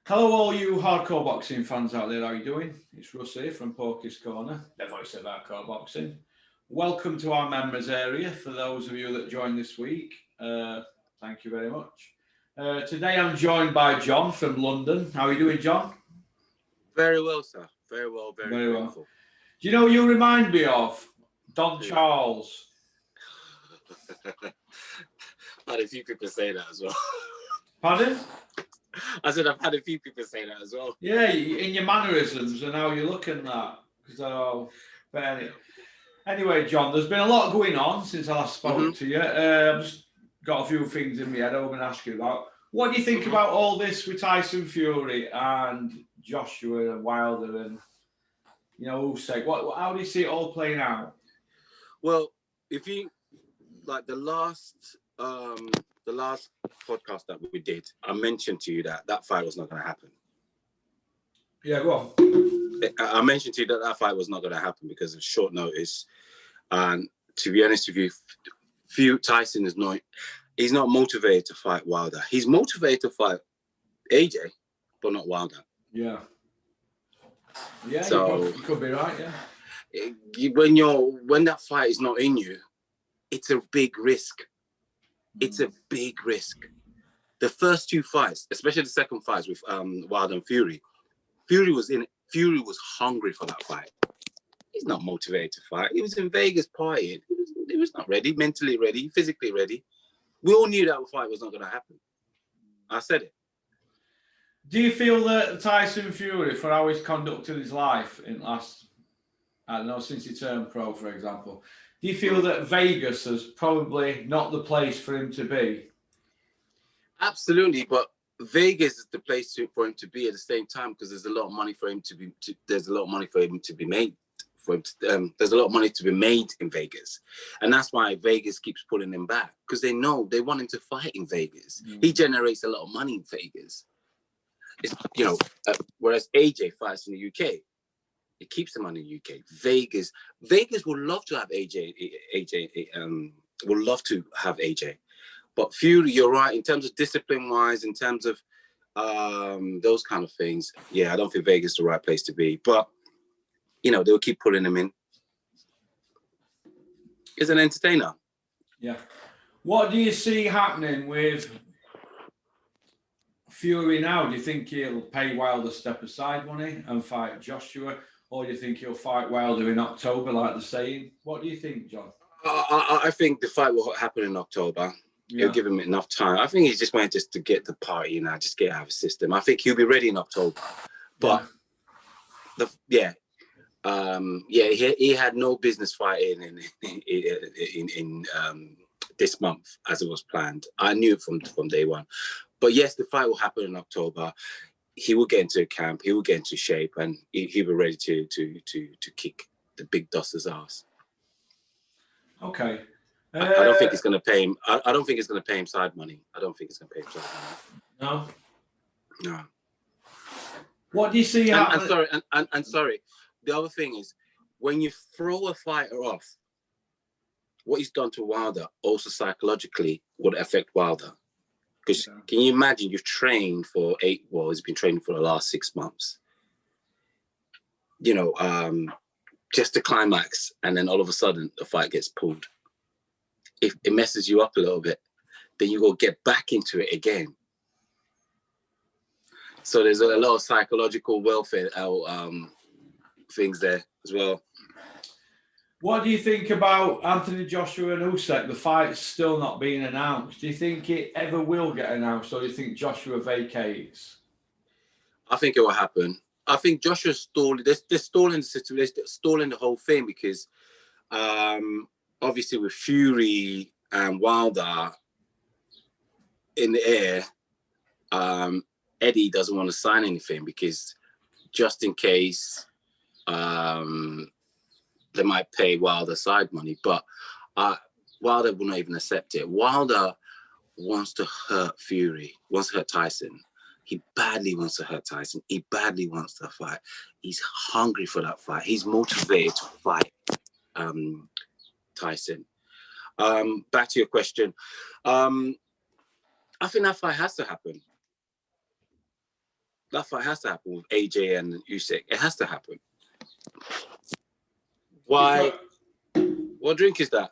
Hello, all you hardcore boxing fans out there. How are you doing? It's Russ here from Porky's Corner, the voice of hardcore boxing. Welcome to our members area. For those of you that joined this week, thank you very much. Today I'm joined by John from London. How are you doing, John? Very well, sir. Very well. Very Very well. grateful. Do you know who you remind me of? Don Charles. I had a few people say that as well. Pardon? I said I've had a few people say that as well. Yeah, in your mannerisms and how you look at that. So, anyway, John, there's been a lot going on since I last spoke to you. I've just got a few things in my head I'm going to ask you about. What do you think about all this with Tyson Fury and Joshua Wilder and, Usyk? How do you see it all playing out? Well, if you like the last podcast that we did, I mentioned to you that fight was not going to happen. Yeah, go on. I mentioned to you that fight was not going to happen because of short notice. And to be honest with you, Tyson he's not motivated to fight Wilder. He's motivated to fight AJ, but not Wilder. Yeah. Yeah, so you could be right, yeah. When that fight is not in you, it's a big risk. It's a big risk. The first two fights, especially the second fight with Wilder and Fury was in it. Fury was hungry for that fight. He's not motivated to fight. He was in Vegas partying. He was not ready, mentally ready, physically ready. We all knew that fight was not going to happen. I said it. Do you feel that Tyson Fury, for how he's conducted his life in last, I don't know, since he turned pro, for example, do you feel that Vegas is probably not the place for him to be? Absolutely, but Vegas is the place for him to be at the same time because there's a lot of money for him to be. There's a lot of money for him to be made. There's a lot of money to be made in Vegas, and that's why Vegas keeps pulling him back because they know they want him to fight in Vegas. He generates a lot of money in Vegas. It's, whereas AJ fights in the UK, it keeps the money in the UK. Vegas would love to have AJ. Would love to have AJ. But Fury, you're right, in terms of discipline-wise, in terms of those kind of things, yeah, I don't think Vegas is the right place to be. But, they'll keep pulling him in. He's an entertainer. Yeah. What do you see happening with Fury now? Do you think he'll pay Wilder step aside money and fight Joshua? Or do you think he'll fight Wilder in October, like they're saying? What do you think, John? I think the fight will happen in October. Yeah. He'll give him enough time. I think he's just wanted just to get the party, just get out of his system. I think he'll be ready in October. But he had no business fighting in this month as it was planned. I knew it from day one. But yes, the fight will happen in October. He will get into camp. He will get into shape, and he'll be ready to kick the big dust's ass. Okay. I don't think it's going to pay him. I don't think it's going to pay him side money. I don't think it's going to pay him side money. No. What do you see? I'm sorry. The other thing is, when you throw a fighter off, what he's done to Wilder also psychologically would affect Wilder. Because can you imagine you've trained for he's been training for the last 6 months. Just to climax, and then all of a sudden the fight gets pulled. If it messes you up a little bit, then you go get back into it again. So there's a lot of psychological welfare things there as well. What do you think about Anthony Joshua and Usyk? The fight's still not being announced. Do you think it ever will get announced, or do you think Joshua vacates? I think it will happen. I think Joshua's stalling. They're stalling the situation. They're stalling the whole thing because obviously with Fury and Wilder in the air, Eddie doesn't want to sign anything because just in case they might pay Wilder side money, but Wilder will not even accept it. Wilder wants to hurt Fury, wants to hurt Tyson. He badly wants to hurt Tyson. He badly wants to fight. He's hungry for that fight. He's motivated to fight Tyson. Back to your question. I think that fight has to happen. That fight has to happen with AJ and Usyk. It has to happen. Why? What drink is that?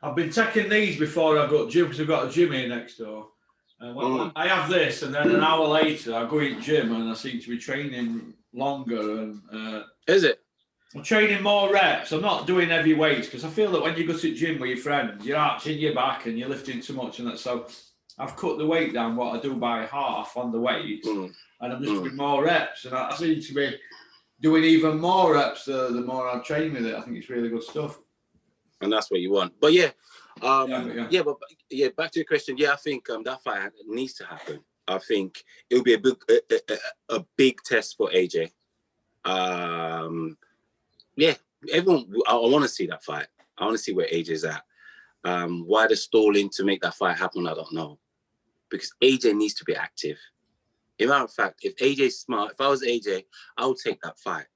I've been taking these before I go to gym because I've got a gym here next door. And I have this, and then an hour later I go in gym and I seem to be training longer. And is it? I'm training more reps. I'm not doing heavy weights because I feel that when you go to the gym with your friends, you're arching your back and you're lifting too much, and that. So I've cut the weight down what I do by half on the weights, and I'm just doing more reps. And I seem to be doing even more reps the more I train with it. I think it's really good stuff. And that's what you want. But back to your question. Yeah, I think that fight needs to happen. I think it'll be a big test for AJ. Everyone, I want to see that fight. I want to see where AJ's at. Why they're stalling to make that fight happen, I don't know. Because AJ needs to be active. In matter of fact, if AJ's smart, if I was AJ, I would take that fight.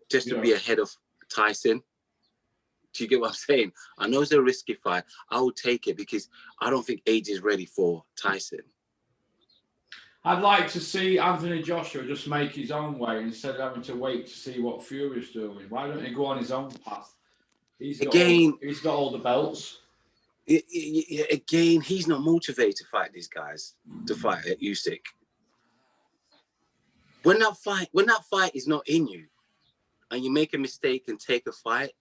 Just to be ahead of Tyson. Do you get what I'm saying? I know it's a risky fight. I would take it because I don't think AJ is ready for Tyson. I'd like to see Anthony Joshua just make his own way instead of having to wait to see what Fury's doing. Why don't he go on his own path? He's got all the belts. Again, he's not motivated to fight these guys, to fight at Usyk. When that fight is not in you, and you make a mistake and take a fight,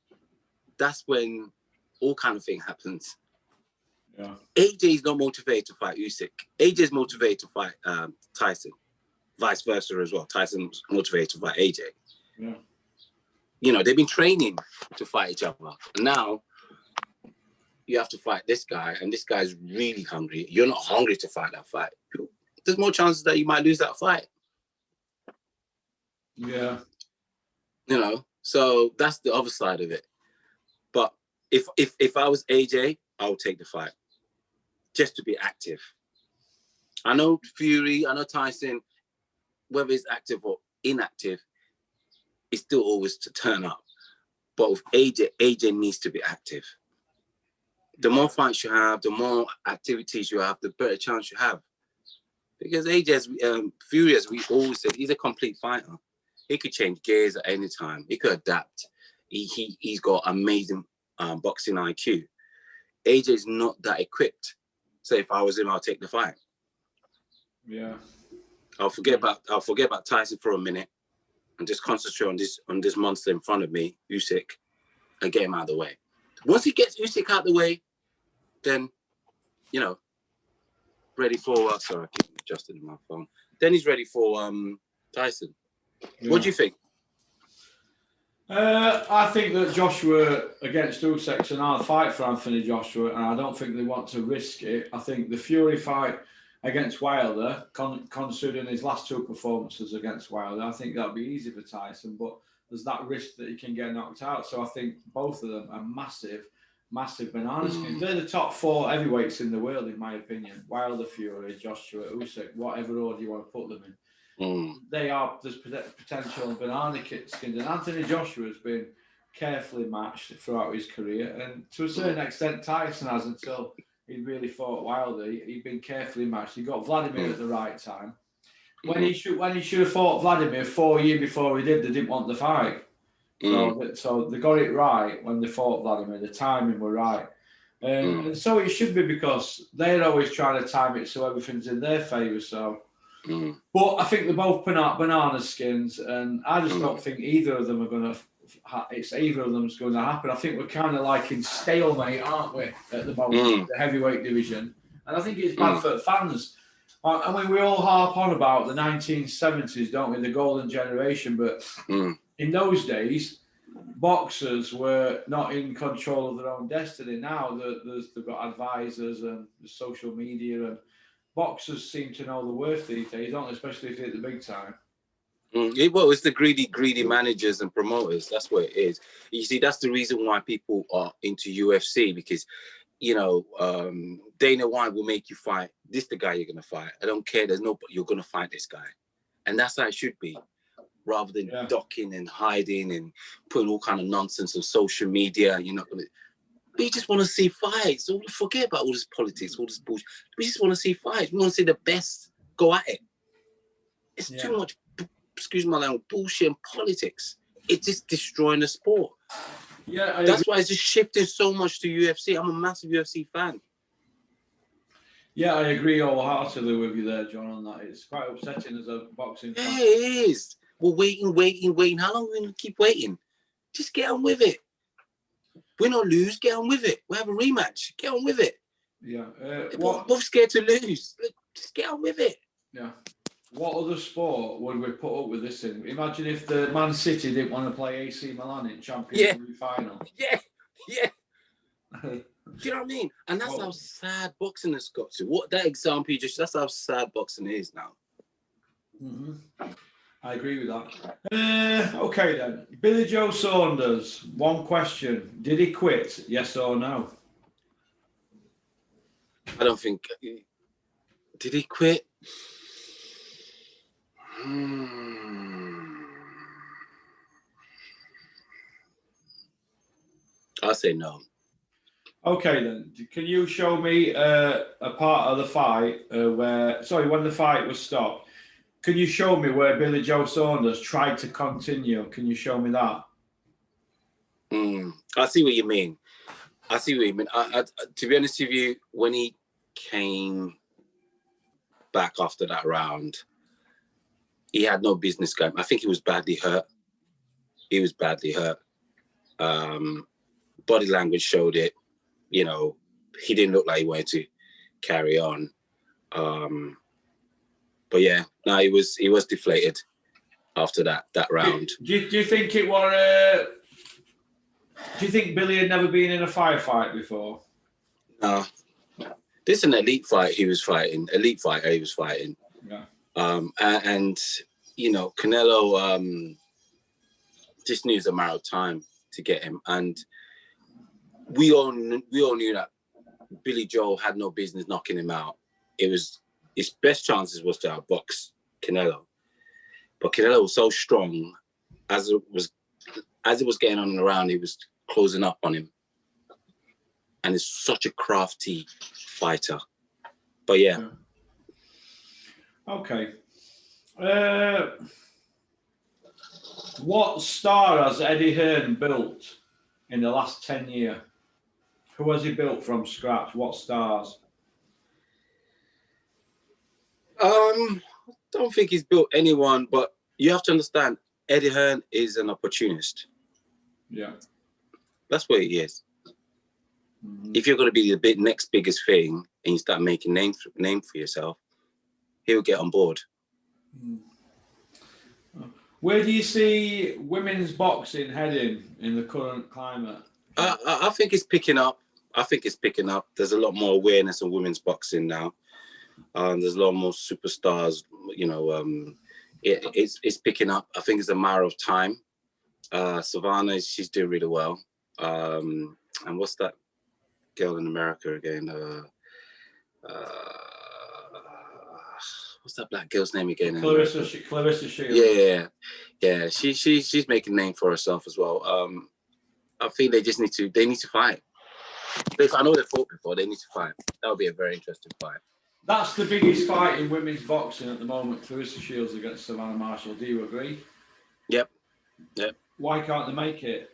that's when all kind of thing happens. Yeah. AJ is not motivated to fight Usyk. AJ is motivated to fight Tyson. Vice versa as well. Tyson's motivated to fight AJ. Yeah. You know, they've been training to fight each other. And now you have to fight this guy, and this guy's really hungry. You're not hungry to fight that fight. There's more chances that you might lose that fight. Yeah. You know, so that's the other side of it. But if I was AJ, I would take the fight just to be active. I know Fury, I know Tyson, whether it's active or inactive, it's still always to turn up. But with AJ needs to be active. The more fights you have, the more activities you have, the better chance you have. Because AJ, Fury, as we always said, he's a complete fighter. He could change gears at any time. He could adapt. He's got amazing boxing IQ. AJ's not that equipped. So if I was him, I'll take the fight. Yeah. I'll forget about Tyson for a minute and just concentrate on this monster in front of me, Usyk, and get him out of the way. Once he gets Usyk out of the way, then, you know, ready for sorry, I keep adjusting my phone. Then he's ready for Tyson. Yeah. What do you think? I think that Joshua against Usyk's an hard fight for Anthony Joshua, and I don't think they want to risk it. I think the Fury fight against Wilder, considering his last two performances against Wilder, I think that'll be easy for Tyson, but there's that risk that he can get knocked out. So I think both of them are massive banana skins. They're the top four heavyweights in the world, in my opinion. Wilder, Fury, Joshua, Usyk, whatever order you want to put them in. There's potential banana skins, and Anthony Joshua has been carefully matched throughout his career, and to a certain extent Tyson has until he really fought Wilder. He'd been carefully matched. He got Vladimir at the right time. When he should have fought Vladimir 4 years before he did, they didn't want the fight. So they got it right when they fought Vladimir. The timing were right. And so it should be, because they're always trying to time it so everything's in their favour. So, but I think they're both banana skins, and I just don't think either of them are going to. Either of them's going to happen. I think we're kind of like in stalemate, aren't we, at the moment, the heavyweight division? And I think it's bad for fans. I mean, we all harp on about the 1970s, don't we, the golden generation, but in those days, boxers were not in control of their own destiny. Now they've got advisors and social media, and boxers seem to know the worth these days, don't they, especially if they hit the big time. Well, it's the greedy managers and promoters. That's what it is. You see, that's the reason why people are into UFC, because, you know, Dana White will make you fight. This the guy you're going to fight. I don't care. You're going to fight this guy. And that's how it should be, rather than ducking and hiding and putting all kind of nonsense on social media. You're not going to. We just want to see fights. So forget about all this politics, all this bullshit. We just want to see fights. We want to see the best go at it. It's too much, excuse my language, bullshit and politics. It's just destroying the sport. Yeah, that's why it's just shifting so much to UFC. I'm a massive UFC fan. Yeah, I agree wholeheartedly with you there, John, on that. It's quite upsetting as a boxing fan. Yeah, it is. We're waiting. How long are we going to keep waiting? Just get on with it. Win or lose, get on with it. We'll have a rematch. Get on with it. Yeah. Both scared to lose. Just get on with it. Yeah. What other sport would we put up with this in? Imagine if the Man City didn't want to play AC Milan in Champions League final. Yeah. Do you know what I mean? And that's how sad boxing has got to. What that example that's how sad boxing is now. Mm-hmm. I agree with that. Okay then. Billy Joe Saunders, one question. Did he quit? Yes or no? I don't think. Did he quit? I'll say no. Okay then. Can you show me a part of the fight when the fight was stopped? Can you show me where Billy Joe Saunders tried to continue? Can you show me that? I see what you mean. To be honest with you, when he came back after that round, he had no business going. I think he was badly hurt. Body language showed it. You know, he didn't look like he wanted to carry on. But yeah, no, he was deflated after that round. Do you think it was? Do you think Billy had never been in a firefight before? No. This is an elite fight he was fighting. Elite fighter he was fighting. Yeah. And you know, Canelo just knew it was a matter of time to get him. And we all knew that Billy Joe had no business knocking him out. It was his best chances was to outbox Canelo. But Canelo was so strong, as it was getting on and around, he was closing up on him. And he's such a crafty fighter. But yeah. Okay. What star has Eddie Hearn built in the last 10 years? Who has he built from scratch? What stars? I don't think he's built anyone, but you have to understand, Eddie Hearn is an opportunist. Yeah. That's what he is. Mm-hmm. If you're going to be the next biggest thing and you start making name for yourself, he'll get on board. Where do you see women's boxing heading in the current climate? I think it's picking up. There's a lot more awareness of women's boxing now. There's a lot more superstars. You know, it's picking up. I think it's a matter of time. Savannah, she's doing really well. And what's that girl in America again? What's that black girl's name again? Clarissa Shields. Yeah. She's making a name for herself as well. I think they need to fight. I know they fought before. They need to fight. That would be a very interesting fight. That's the biggest fight in women's boxing at the moment. Clarissa Shields against Savannah Marshall. Do you agree? Yep. Why can't they make it?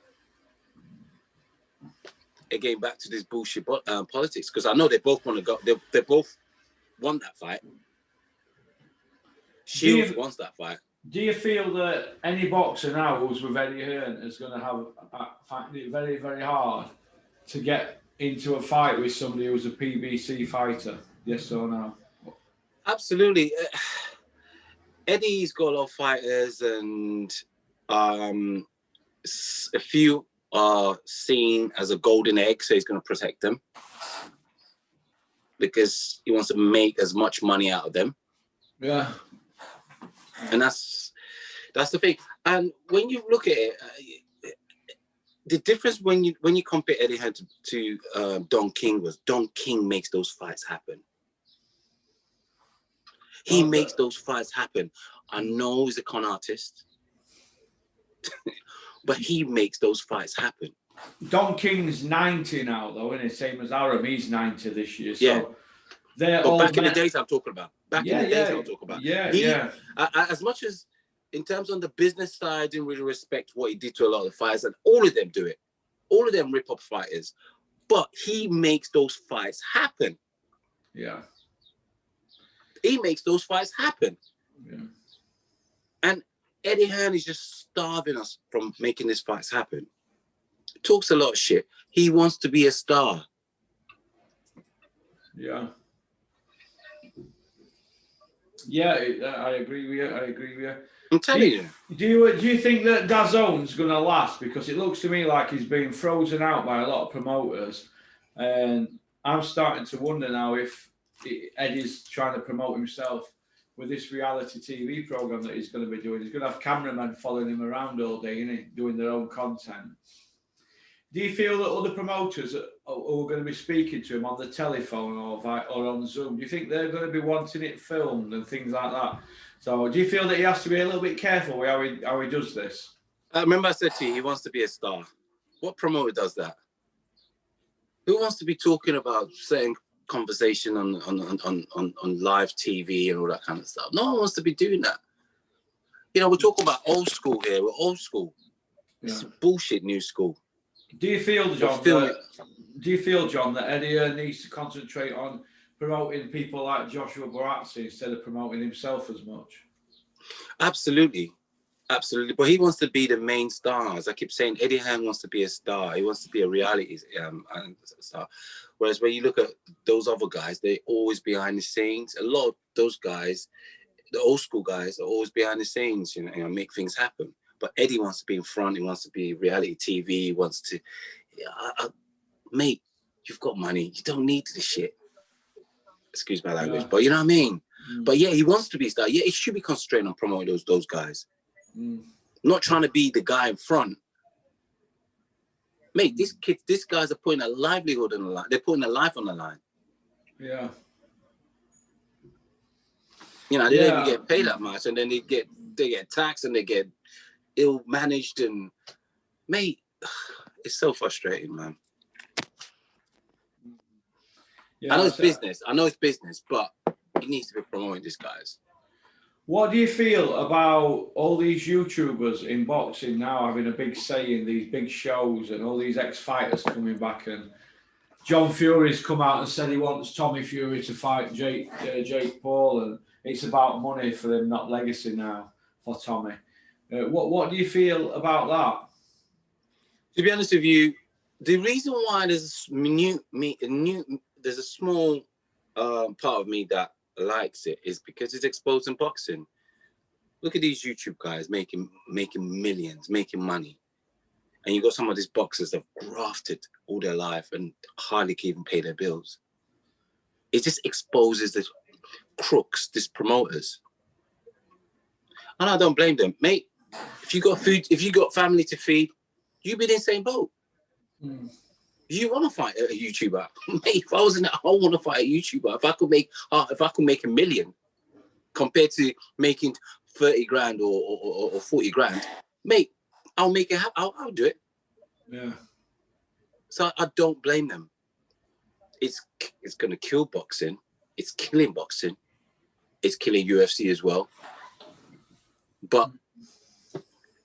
Again, back to this bullshit politics, because I know they both want to go. They both want that fight. Shields wants that fight. Do you feel that any boxer now who's with Eddie Hearn is going to find it very, very hard to get into a fight with somebody who's a PBC fighter? Yes or no? Absolutely. Eddie's got a lot of fighters, and a few are seen as a golden egg, so he's going to protect them because he wants to make as much money out of them. Yeah. And that's the thing. And when you look at it, the difference when you compare Eddie Hearn to Don King was Don King makes those fights happen. He makes those fights happen. I know he's a con artist, but he makes those fights happen. Don King's 90 now, though, isn't he? Same as Aram, he's 90 this year. So Yeah. they're But all back in the days, I'm talking about. Back in the days, I'll talk about. Yeah. As much as in terms on the business side, I didn't really respect what he did to a lot of fighters, and all of them do it. All of them rip up fighters, but he makes those fights happen. Yeah. He makes those fights happen. Yeah. And Eddie Hearn is just starving us from making these fights happen. Talks a lot of shit. He wants to be a star. Yeah. Yeah, I agree with you. I'm telling you. Do you think that DAZN's going to last? Because it looks to me like he's being frozen out by a lot of promoters, and I'm starting to wonder now if Eddie's trying to promote himself with this reality TV program that he's going to be doing. He's going to have cameramen following him around all day, doing their own content. Do you feel that other promoters who are going to be speaking to him on the telephone or on Zoom, do you think they're going to be wanting it filmed and things like that? So do you feel that he has to be a little bit careful with how he does this? I remember I said to you, he wants to be a star. What promoter does that? Who wants to be talking about certain conversation on live TV and all that kind of stuff? No one wants to be doing that. You know, we're talking about old school here. We're old school. It's bullshit new school. Do you feel, John, that Eddie needs to concentrate on promoting people like Joshua Barazzi instead of promoting himself as much? Absolutely. Absolutely. But he wants to be the main star. As I keep saying, Eddie Hearn wants to be a star. He wants to be a reality star. Whereas when you look at those other guys, they're always behind the scenes. A lot of those guys, the old school guys, are always behind the scenes, you know, make things happen. But Eddie wants to be in front. He wants to be reality TV. He wants to, mate, you've got money. You don't need this shit. Excuse my language, but you know what I mean? But yeah, he wants to be a star. Yeah, he should be concentrating on promoting those guys. Not trying to be the guy in front. Mate, these guys are putting a livelihood on the line. They're putting a life on the line. Yeah. You know, they don't even get paid that much, and then they get taxed and they get ill managed, and mate, it's so frustrating, man. Yeah, I know it's business, but he needs to be promoting these guys. What do you feel about all these YouTubers in boxing now having a big say in these big shows and all these ex-fighters coming back? And John Fury's come out and said he wants Tommy Fury to fight Jake Paul, and it's about money for him, not legacy now for Tommy. What do you feel about that? To be honest with you, the reason why there's a small part of me that likes it is because it's exposing boxing. Look at these YouTube guys making millions, making money, and you got some of these boxers that have grafted all their life and hardly can even pay their bills. It just exposes the crooks, these promoters, and I don't blame them, mate. If you got food, if you got family to feed, you be in the same boat. You want to fight a YouTuber, mate? If I was in that, I want to fight a YouTuber. If I could make $1 million compared to making 30 grand or 40 grand, mate, I'll make it happen. I'll do it. Yeah. So I don't blame them. It's gonna kill boxing. It's killing boxing. It's killing UFC as well. But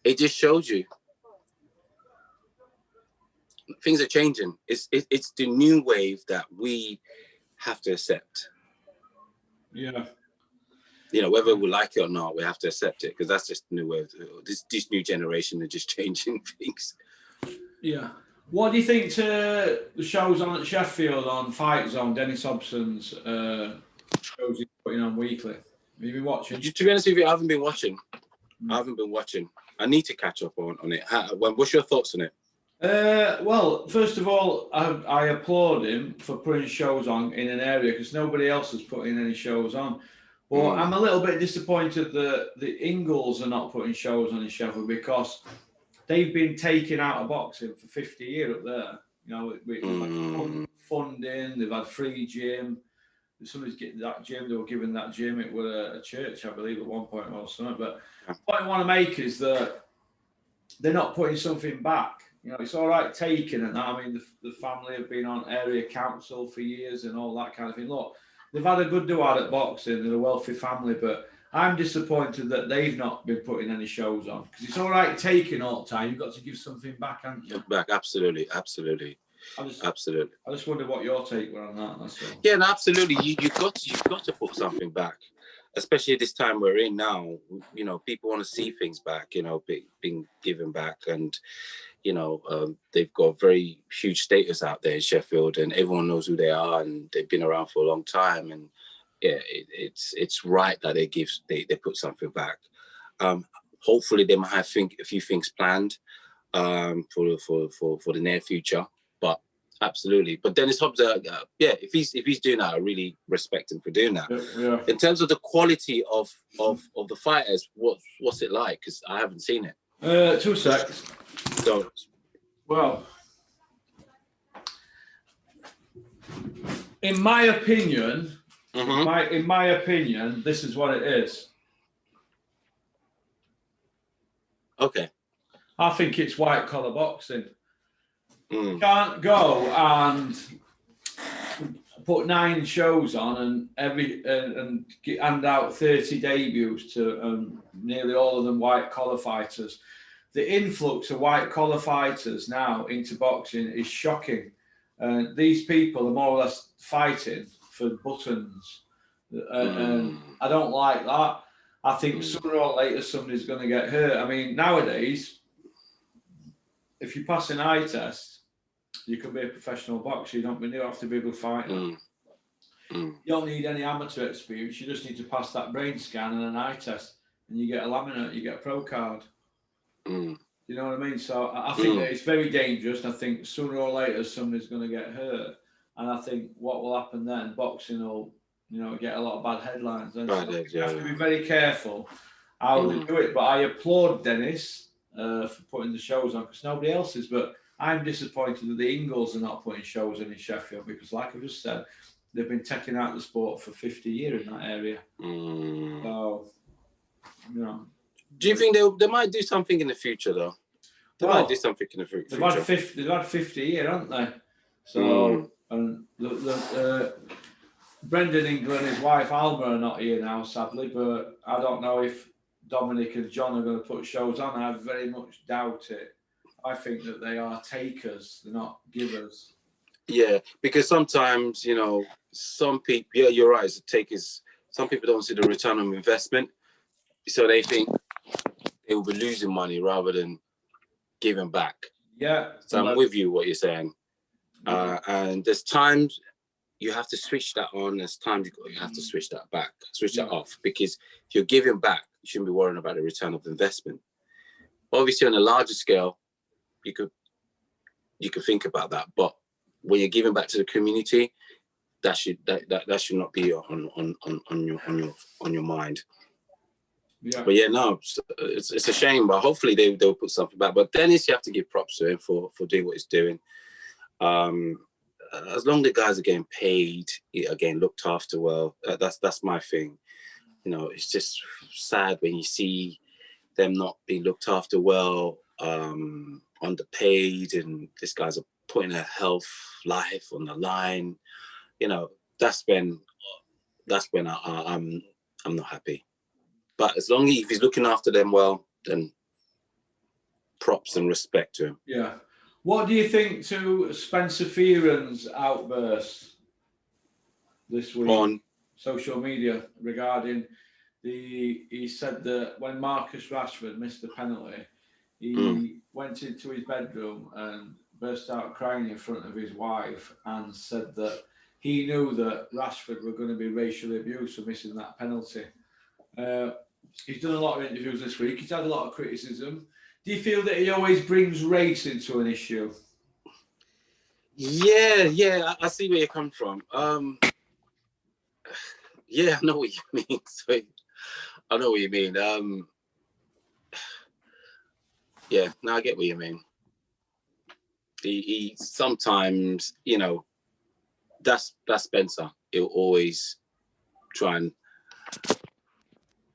it just shows you things are changing. It's the new wave that we have to accept. Yeah. You know, whether we like it or not, we have to accept it because that's just the new wave. This new generation are just changing things. Yeah. What do you think to the shows on at Sheffield on Fight Zone, Dennis Hobson's shows he's putting on weekly? Have you been watching? To be honest with you, I haven't been watching. I need to catch up on it. What's your thoughts on it? Well, first of all, I applaud him for putting shows on in an area because nobody else is putting any shows on. But I'm a little bit disappointed that the Ingalls are not putting shows on in Sheffield because they've been taken out of boxing for 50 years up there. You know, we've had funding, they've had free gym. Somebody's getting that gym, they were giving that gym, it was a church, I believe, at one point or something. But the point I want to make is that they're not putting something back. You know, it's all right taking and that. I mean, the family have been on area council for years and all that kind of thing. Look, they've had a good do out at boxing. They're a wealthy family, but I'm disappointed that they've not been putting any shows on, because it's all right taking all the time. You've got to give something back, haven't you? Back, absolutely. I just wonder what your take were on that. That's all. Yeah, no, absolutely. You've got to put something back, especially this time we're in now. You know, people want to see things back. You know, being given back, and you know, they've got very huge status out there in Sheffield, and everyone knows who they are, and they've been around for a long time. And yeah, it's right that they put something back. Hopefully, they might have a few things planned for the near future, but absolutely. But Dennis Hobbs, if he's doing that, I really respect him for doing that. Yeah. In terms of the quality of the fighters, what's it like? Because I haven't seen it. 2 seconds. So, well, in my opinion, in my opinion, this is what it is. Okay. I think it's white collar boxing. You can't go and put 9 shows on and hand out 30 debuts to nearly all of them white collar fighters. The influx of white collar fighters now into boxing is shocking. These people are more or less fighting for buttons. And I don't like that. I think sooner or later somebody's going to get hurt. I mean, nowadays, if you pass an eye test, you can be a professional boxer. You don't have to be a good fighter. You don't need any amateur experience. You just need to pass that brain scan and an eye test, and you get a laminate, you get a pro card. You know what I mean? So I think that it's very dangerous, and I think sooner or later somebody's going to get hurt. And I think what will happen then, boxing will, get a lot of bad headlines. And so you have to be very careful how they do it. But I applaud Dennis for putting the shows on, because nobody else is. But I'm disappointed that the Ingalls are not putting shows in Sheffield, because, like I just said, they've been taking out the sport for 50 years in that area. So, do you think they might do something in the future, though? They might do something in the future. They've had 50 years, haven't they? So, and Brendan Ingle and his wife Alma are not here now, sadly. But I don't know if Dominic and John are going to put shows on. I very much doubt it. I think that they are takers; they're not givers. Yeah, because sometimes, some people, you're right, it's takers. Some people don't see the return on investment, so they think they will be losing money rather than giving back. Yeah. So I'm with you what you're saying. And there's times you have to switch that on. There's times you have to switch that back, switch that off, because if you're giving back, you shouldn't be worrying about the return of investment. Obviously, on a larger scale, you could think about that, but when you're giving back to the community, that should not be on your mind. Yeah. But yeah, no, it's a shame, but hopefully they'll put something back. But Dennis, you have to give props to him for doing what he's doing. As long as the guys are getting paid, again, looked after well, that's my thing. It's just sad when you see them not being looked after well, underpaid, and these guys are putting their life on the line. That's when I'm not happy. But as long as if he's looking after them well, then props and respect to him. Yeah. What do you think to Spencer Fearon's outburst this week on social media regarding he said that when Marcus Rashford missed the penalty, he went into his bedroom and burst out crying in front of his wife and said that he knew that Rashford were going to be racially abused for missing that penalty. He's done a lot of interviews this week. He's had a lot of criticism. Do you feel that he always brings race into an issue? Yeah, I see where you come from. Yeah, I know what you mean. I know what you mean. Yeah, no, I get what you mean. He sometimes, that's Spencer. He'll always try and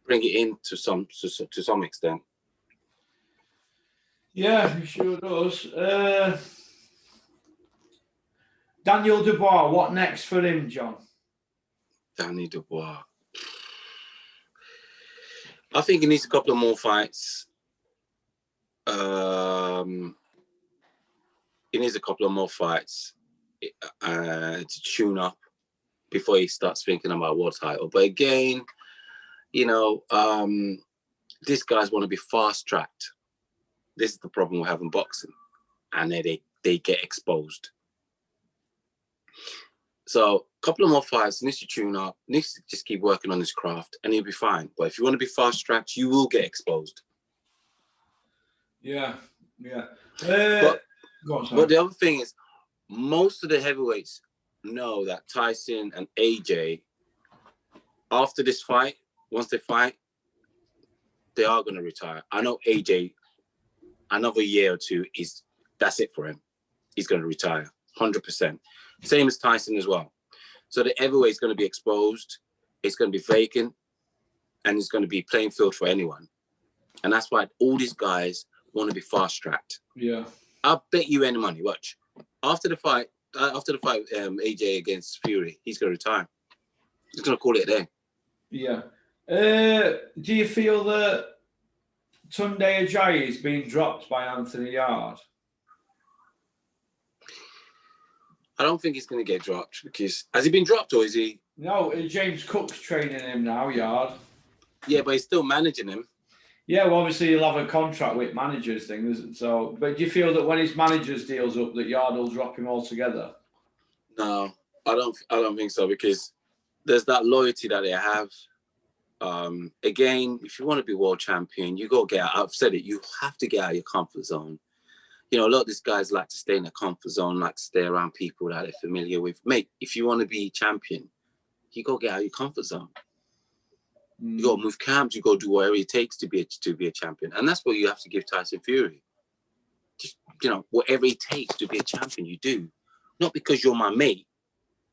bring it in to some extent. Yeah, he sure does. Daniel Dubois, what next for him, John? Danny Dubois. I think he needs a couple of more fights. He needs a couple of more fights to tune up before he starts thinking about world title. But again, you know, these guys want to be fast tracked. This is the problem we have in boxing, and they get exposed. So a couple of more fights, needs to tune up, needs to just keep working on his craft, and he'll be fine. But if you want to be fast tracked, you will get exposed. Yeah, yeah. But the other thing is, most of the heavyweights know that Tyson and AJ, after this fight, once they fight, they are going to retire. I know AJ, another year or two, that's it for him. He's going to retire, 100%. Same as Tyson as well. So the heavyweight's going to be exposed. It's going to be vacant, and it's going to be playing field for anyone. And that's why all these guys want to be fast tracked. Yeah. I'll bet you any money. Watch. After the fight, AJ against Fury, he's going to retire. He's going to call it a day. Yeah. Do you feel that Tunde Ajayi is being dropped by Anthony Yard? I don't think he's going to get dropped, because has he been dropped, or is he? No, James Cook's training him now, Yard. Yeah, but he's still managing him. Yeah, well, obviously he'll have a contract with managers thing, isn't it? So, but do you feel that when his managers deals up, that Yard will drop him altogether? No, I don't think so, because there's that loyalty that they have. Again, if you want to be world champion, you go get out. I've said it. You have to get out of your comfort zone. You know, a lot of these guys like to stay in their comfort zone, like to stay around people that they're familiar with. Mate, if you want to be champion, you go get out of your comfort zone. You got to move camps. You got to do whatever it takes to be a champion, and that's what you have to give Tyson Fury. Just, you know, whatever it takes to be a champion, you do. Not because you're my mate,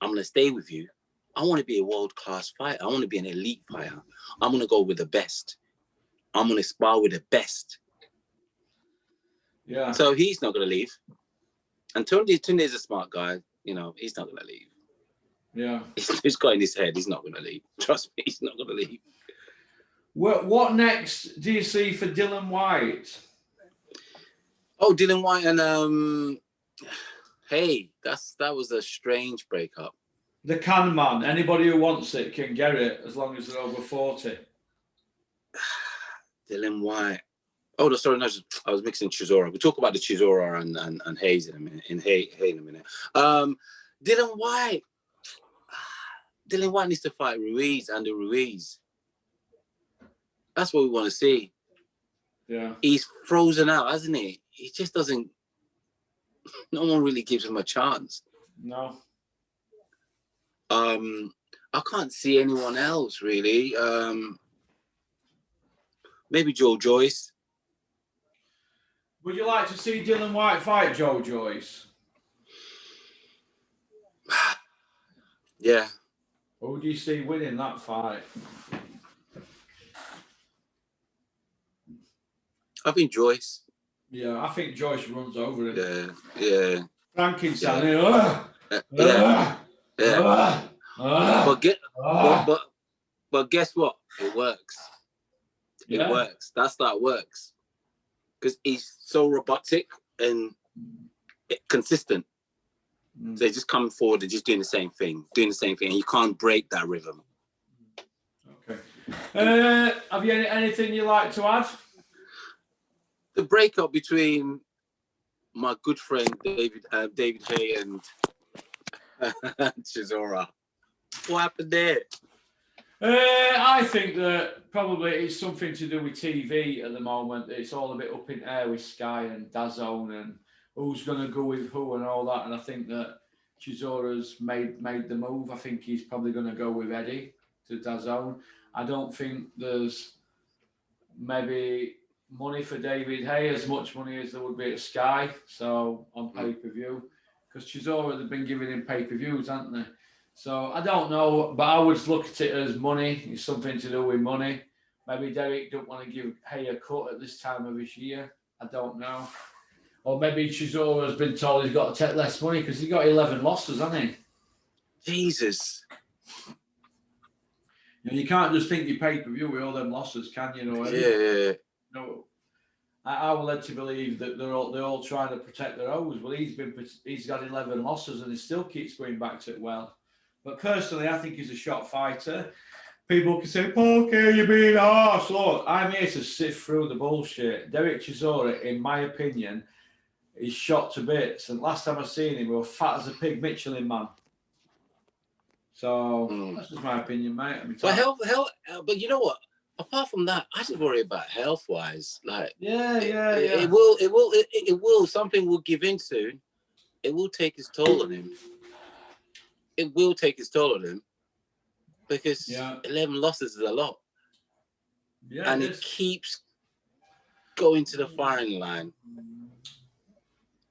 I'm gonna stay with you. I want to be a world-class fighter. I want to be an elite fighter. I'm gonna go with the best. I'm gonna spar with the best. Yeah. So he's not gonna leave. And Tunde's a smart guy. You know, he's not gonna leave. Yeah. He's got in his head. He's not gonna leave. Trust me, he's not gonna leave. What next do you see for Dylan White? Oh, Dylan White and hey, that was a strange breakup. The can man. Anybody who wants it can get it as long as they're over 40. Dylan White. Oh, no, sorry, no, I was mixing Chisora. We'll talk about the Chisora and Hayes in a minute. In a minute. Dylan White. Dylan White needs to fight Ruiz, Andy Ruiz. That's what we want to see. Yeah. He's frozen out, hasn't he? He just doesn't. No one really gives him a chance. No. I can't see anyone else really. Maybe Joe Joyce. Would you like to see Dylan White fight Joe Joyce? Yeah. Who do you see winning that fight? I think Joyce. Yeah, I think Joyce runs over him. Yeah. Frankenstein. Yeah. But guess what? It works. It works. That's that works. Because he's so robotic and consistent. So they're just coming forward and just doing the same thing. And you can't break that rhythm. Okay. Have you anything you like to add? The breakup between my good friend David Hay and Chisora. What happened there? I think that probably it's something to do with TV at the moment. It's all a bit up in air with Sky and DAZN and who's going to go with who and all that. And I think that Chisora's made the move. I think he's probably going to go with Eddie to DAZN. I don't think there's maybe money for David Hay, as much money as there would be at Sky, so on pay-per-view. Because Chisora, they've been giving him pay-per-views, haven't they? So I don't know, but I would look at it as money. It's something to do with money. Maybe Derek don't want to give Hay a cut at this time of his year. I don't know. Or maybe Chisora has been told he's got to take less money because he got 11 losses, hasn't he? Jesus. You can't just think you pay-per-view with all them losses, can you? Yeah. No. I was led to believe that they're all trying to protect their owners. Well, he's got 11 losses and he still keeps going back to it well. But personally, I think he's a shot fighter. People can say, "Okay, you're being harsh." Look, I'm here to sift through the bullshit. Derek Chisora, in my opinion, is shot to bits. And last time I seen him, we were fat as a pig, Michelin man. So that's just my opinion, mate. But but you know what? Apart from that, I just worry about health-wise. Like, it will. Something will give in soon. It will take its toll on him. It will take its toll on him because 11 losses is a lot. Yeah, and it keeps going to the firing line.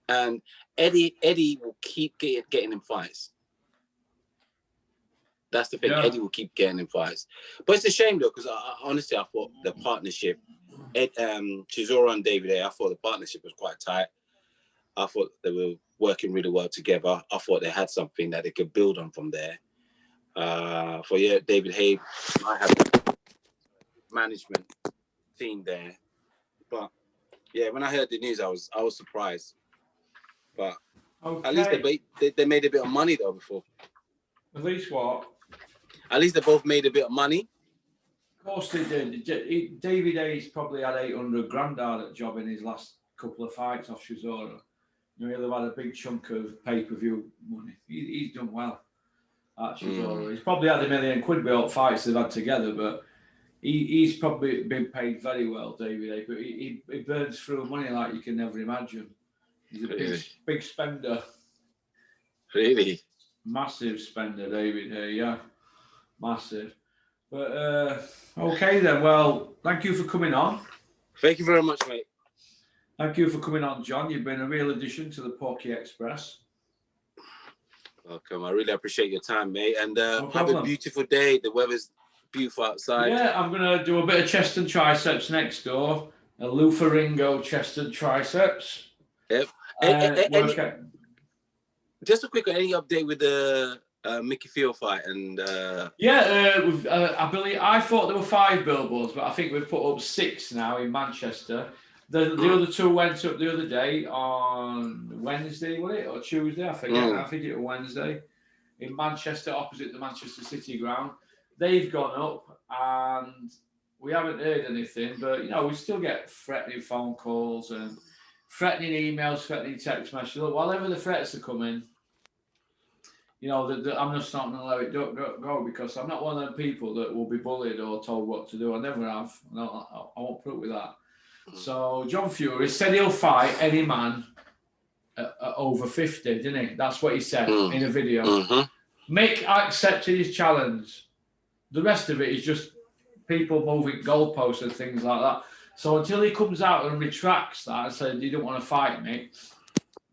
And Eddie will keep getting in fights. That's the thing. Yeah. Eddie will keep getting in fights. But it's a shame, though, because honestly, I thought the partnership, Chisora and David A, I thought the partnership was quite tight. I thought they were working really well together. I thought they had something that they could build on from there. David Hay, I have a management team there. But, yeah, when I heard the news, I was surprised. But at least they made a bit of money, though, before. At least what? At least they both made a bit of money. Of course they did. David A's probably had 800 grand out of that job in his last couple of fights off Chisora. He'll have had a big chunk of pay-per-view money. He's done well at Chisora. He's probably had £1 million with all fights they've had together, but he's probably been paid very well, David A. But he burns through money like you can never imagine. He's a big spender. Really? Massive spender, David A. Yeah. Massive. But okay then. Well, thank you for coming on. Thank you very much, mate. Thank you for coming on, John. You've been a real addition to the Porky Express. Welcome. I really appreciate your time, mate. And have a beautiful day. The weather's beautiful outside. Yeah, I'm going to do a bit of chest and triceps next door. A Lufaringo chest and triceps. Yep. Just a quick, any update with the Mickey Field fight? And I thought there were 5 billboards, but I think we've put up 6 now in Manchester. The other 2 went up the other day on Wednesday, was it? Or Tuesday? I forget. I think it was Wednesday. In Manchester, opposite the Manchester City ground. They've gone up and we haven't heard anything, but, we still get threatening phone calls and threatening emails, threatening text messages. Look, whatever the threats are coming, I'm just not going to let it go because I'm not one of them people that will be bullied or told what to do. I never have. No, I won't put up with that. So John Fury said he'll fight any man over 50, didn't he? That's what he said in a video. Mick accepted his challenge. The rest of it is just people moving goalposts and things like that. So until he comes out and retracts that and says he don't want to fight Mick,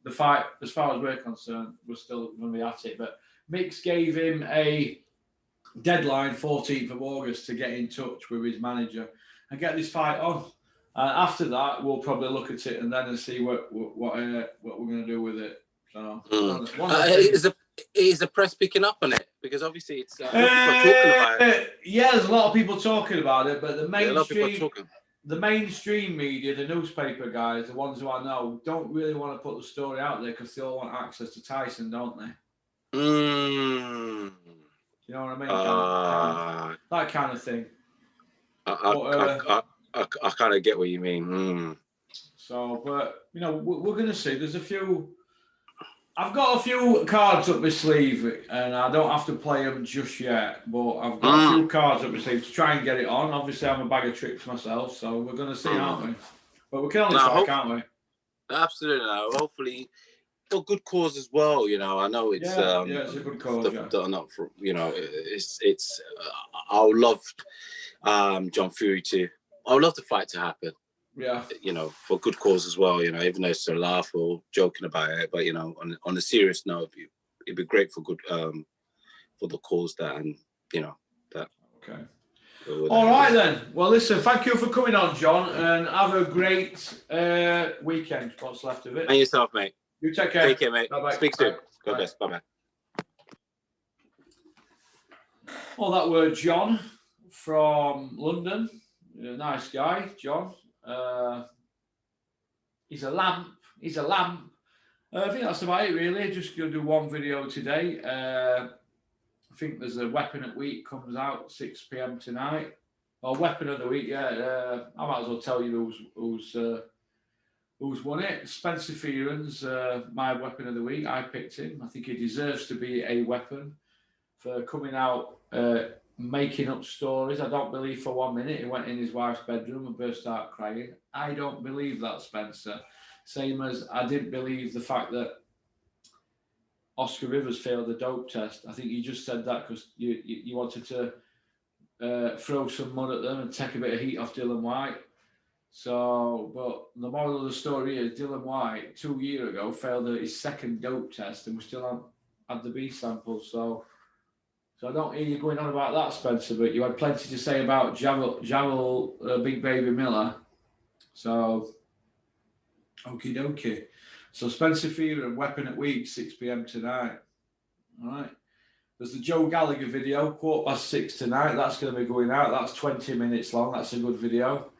the fight, as far as we're concerned, we're still going to be at it. But Mick gave him a deadline, 14th of August, to get in touch with his manager and get this fight on. After that, we'll probably look at it and see what we're going to do with it. So, is the press picking up on it? Because obviously it's people are talking about it. Yeah, there's a lot of people talking about it, but the mainstream media, the newspaper guys, the ones who I know, don't really want to put the story out there because they all want access to Tyson, don't they? You know what I mean? That kind of thing. I kind of get what you mean. So, but we're going to see. There's a few. I've got a few cards up my sleeve, and I don't have to play them just yet. But I've got a few cards up my sleeve to try and get it on. Obviously, I'm a bag of tricks myself, so we're going to see, aren't we? But we can only try, can't we? Absolutely. Hopefully, for good cause as well. I know it's it's a good cause. Done up for it's. I would love John Fury to. I would love the fight to happen. Yeah. For good cause as well. Even though it's a laugh or joking about it, but on a serious note, it'd be great for good for the cause that that. Okay. All right then. Well, listen, thank you for coming on, John, and have a great weekend. What's left of it? And yourself, mate. You take care. Take care, mate. Bye-bye. Speak soon. Bye. God bless. Bye-bye. Well, that were John from London. Nice guy, John. He's a lamp. He's a lamp. I think that's about it, really. Just going to do one video today. I think there's a Weapon at Week comes out 6 p.m. tonight. Or Weapon of the Week, yeah. I might as well tell you who's won it. Spencer Fearon's my Weapon of the Week. I picked him. I think he deserves to be a weapon for coming out making up stories. I don't believe for 1 minute he went in his wife's bedroom and burst out crying. I don't believe that, Spencer. Same as I didn't believe the fact that Oscar Rivers failed the dope test. I think you just said that because you wanted to throw some mud at them and take a bit of heat off Dylan White. So, but the moral of the story is Dylan White 2 years ago failed his second dope test and we still had the B sample. So I don't hear you going on about that, Spencer, but you had plenty to say about Javel Big Baby Miller. So, okie dokie. So Spencer Fearon, Weapon at Week, 6 p.m. tonight. All right. There's the Joe Gallagher video, 6:15 tonight. That's going to be going out. That's 20 minutes long. That's a good video.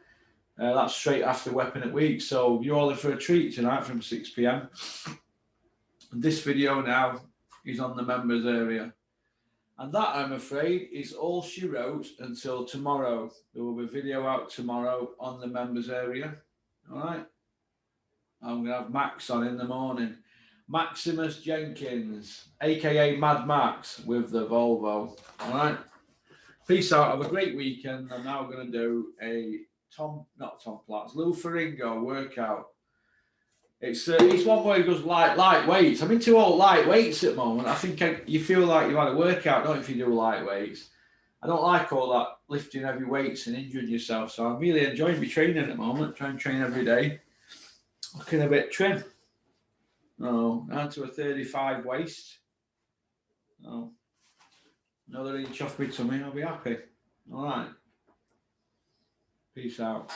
That's straight after Weapon at Week. So you're all in for a treat tonight from 6 p.m. And this video now is on the members area. And that, I'm afraid, is all she wrote until tomorrow. There will be a video out tomorrow on the members area. All right. I'm going to have Max on in the morning. Maximus Jenkins, a.k.a. Mad Max with the Volvo. All right. Peace out. Have a great weekend. I'm now going to do a Lou Ferrigno workout. It's one where he goes light weights. I'm into all light weights at the moment. I think you feel like you've had a workout, don't you, if you do light weights? I don't like all that lifting heavy weights and injuring yourself. So I'm really enjoying my training at the moment. Trying to train every day. Looking a bit trim. Oh, down to a 35 waist. Oh, another inch off my tummy, I'll be happy. All right. Peace out.